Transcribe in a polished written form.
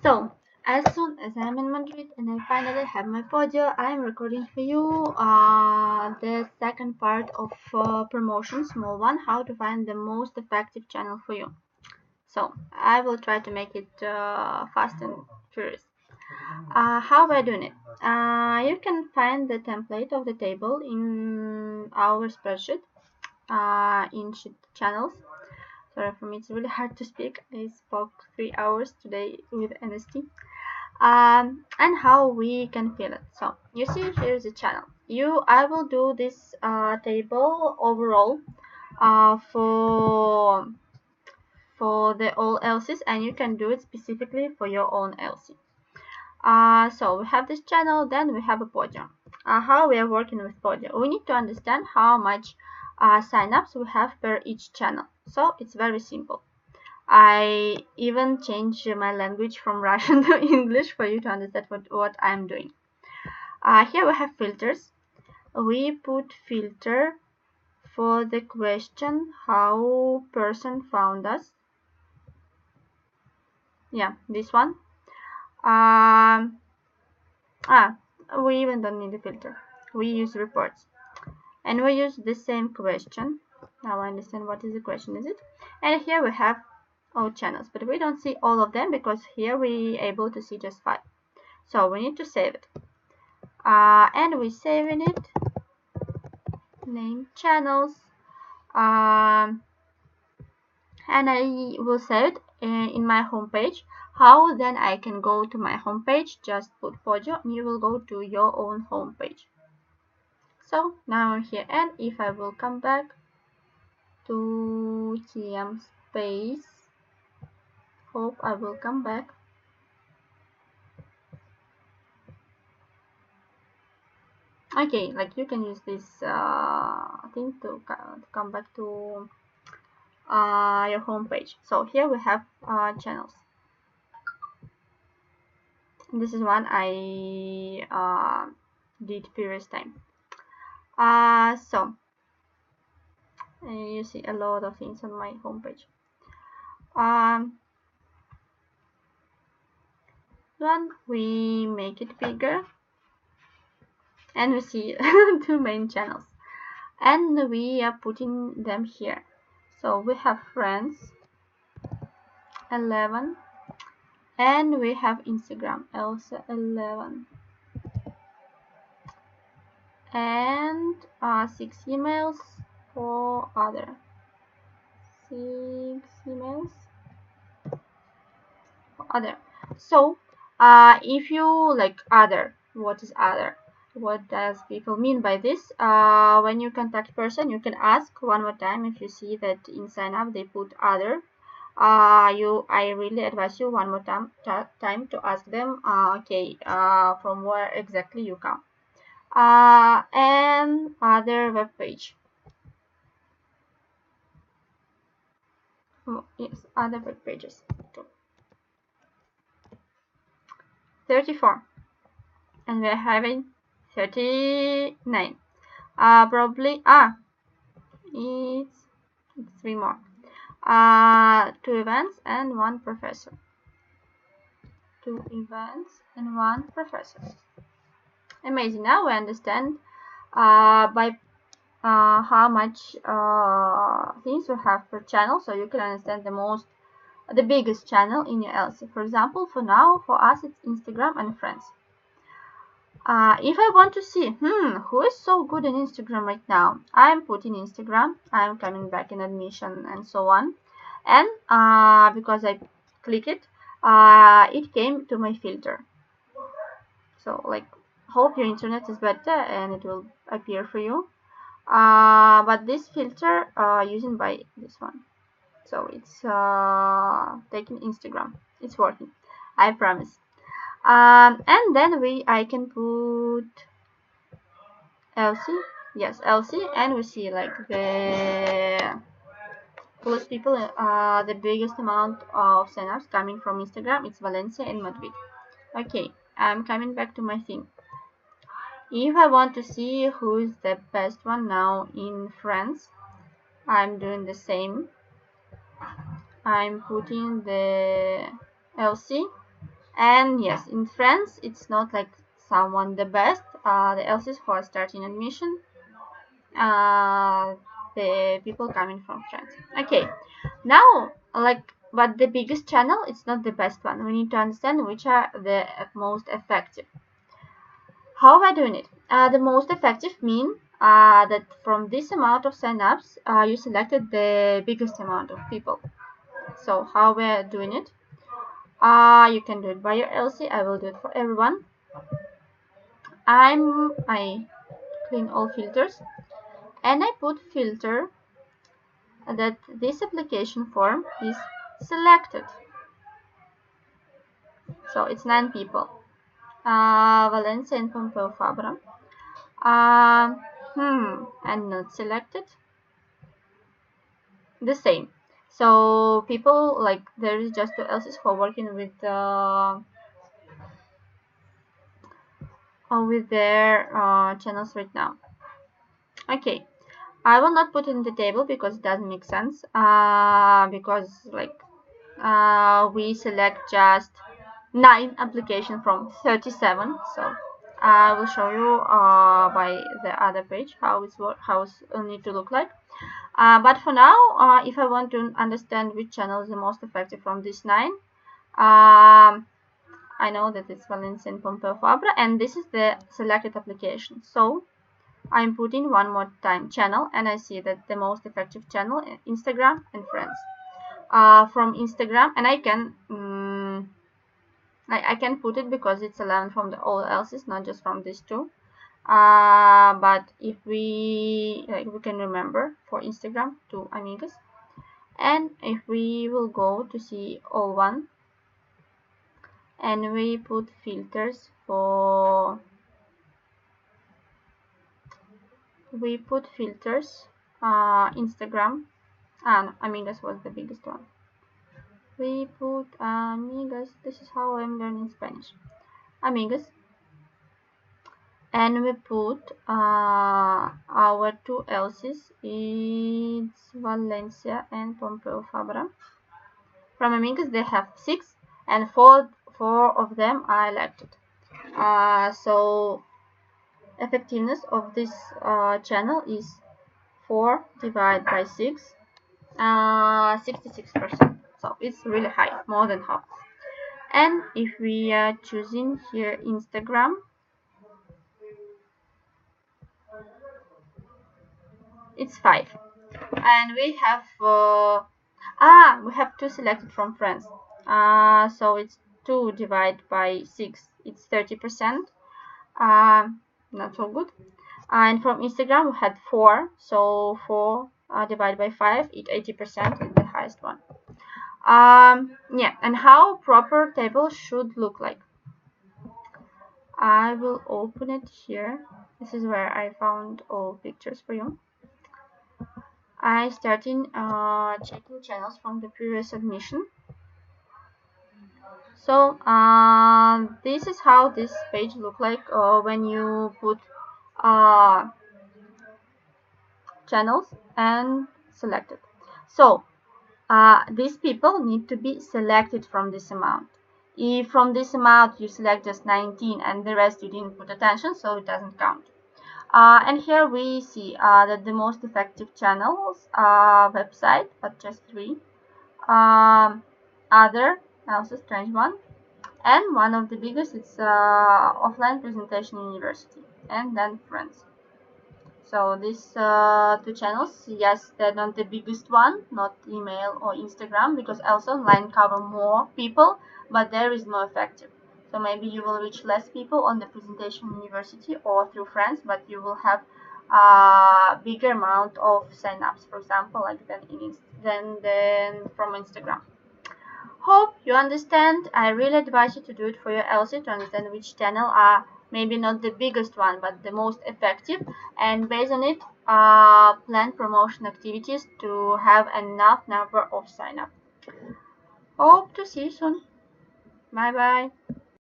So, as soon as I'm in Madrid and I finally have my Podio, I'm recording for you the second part of promotion, small one, how to find the most effective channel for you. So, I will try to make it fast and furious. How we're doing it? You can find the template of the table in our spreadsheet in sheet channels. Sorry for me, it's really hard to speak. I spoke 3 hours today with NST. And how we can fill it. So you see here's the channel. I will do this table overall for the all else's, and you can do it specifically for your own LC. So we have this channel, then we have a Podio. How we are working with Podio? We need to understand how much signups we have per each channel. So it's very simple. I even changed my language from Russian to English for you to understand what I'm doing. Here we have filters. We put filter for the question how person found us. Yeah, this one. Um, we even don't need a filter. We use reports. And we use the same question. Now I understand what is the question, is it? And here we have all channels, but we don't see all of them because here we able to see just 5. So we need to save it. And we saving it. Name channels. And I will save it in my homepage. How then I can go to my homepage? Just put Podio and you will go to your own homepage. So now I'm here, and if I will come back to TM space, hope I will come back. Okay, like you can use this thing to come back to your home page. So here we have channels. This is one I did previous time. So you see a lot of things on my homepage. One, we make it bigger, and we see two main channels, and we are putting them here. So we have friends 11, and we have Instagram also 11, and 6 emails for other 6 emails for other. So if you like other, what is other? What does people mean by this? When you contact person, you can ask one more time. If you see that in sign up they put other, I really advise you one more time to ask them, okay, from where exactly you come. And other web page. Oh, yes, other web pages too. 34, and we're having 39. Probably it's 3 more. 2 events and 1 professor. 2 events and 1 professor. Amazing. Now we understand by how much things you have per channel, so you can understand the biggest channel in your LC. For example, for now, for us it's Instagram and friends. If I want to see who is so good in Instagram right now, I'm putting Instagram, I'm coming back in admission and so on, and because I click it, it came to my filter. So like, hope your internet is better and it will appear for you. But this filter using by this one, so it's taking Instagram. It's working, I promise. And then I can put LC, yes, LC, and we see like the coolest people, the biggest amount of signups coming from Instagram. It's Valencia and Madrid. Okay, I'm coming back to my thing. If I want to see who is the best one now in France, I'm doing the same. I'm putting the LC And yes, in France, it's not like someone the best. The LCs who are starting admission, the people coming from France. Okay, now but the biggest channel, it's not the best one. We need to understand which are the most effective. How am I doing it? The most effective mean that from this amount of signups, you selected the biggest amount of people. So how we're doing it? You can do it by your LC. I will do it for everyone. I clean all filters, and I put filter that this application form is selected. So it's 9 people. Valencia and Pompeu Fabra. And not selected. The same. So people like there is just 2 else's who are working with their channels right now. Okay, I will not put it in the table because it doesn't make sense. Because like we select just 9 applications from 37. So I will show you by the other page how it's need to look like. But for now, if I want to understand which channel is the most effective from these 9, I know that it's Valencia and Pompeu Fabra, and this is the selected application. So I'm putting one more time channel, and I see that the most effective channel is Instagram and Friends. From Instagram, and I can put it because it's 11 from the all else's, not just from these 2. But if we can remember for Instagram 2 amigas, and if we will go to see all one, and we put filters for Instagram, and amigas was the biggest one. We put amigas. This is how I'm learning Spanish. Amigas, and we put our 2 else's. It's Valencia and Pompeu Fabra. From amigas they have 6, and 4 of them are elected. So effectiveness of this channel is 4 divided by 6, 66%. So it's really high, more than half. And if we are choosing here Instagram, it's 5. And we have 2 selected from friends. So it's 2 divided by 6, it's 30%. Not so good. And from Instagram we had 4, so 4 divided by 5, it's 80%, is the highest one. Yeah, and how proper table should look like. I will open it here. This is where I found all pictures for you. I started checking channels from the previous admission. So this is how this page look like when you put channels and selected. So these people need to be selected from this amount. If from this amount you select just 19 and the rest you didn't put attention, so it doesn't count. And here we see that the most effective channels are website, but just 3. Other, also strange one. And one of the biggest is offline presentation university, and then friends. So these 2 channels, yes, they're not the biggest one, not email or Instagram, because also online cover more people, but there is more effective. So maybe you will reach less people on the presentation university or through friends, but you will have a bigger amount of signups, for example, like than from Instagram. Hope you understand. I really advise you to do it for your LC to understand which channel are maybe not the biggest one, but the most effective, and based on it, plan promotion activities to have enough number of sign up. Hope to see you soon. Bye bye.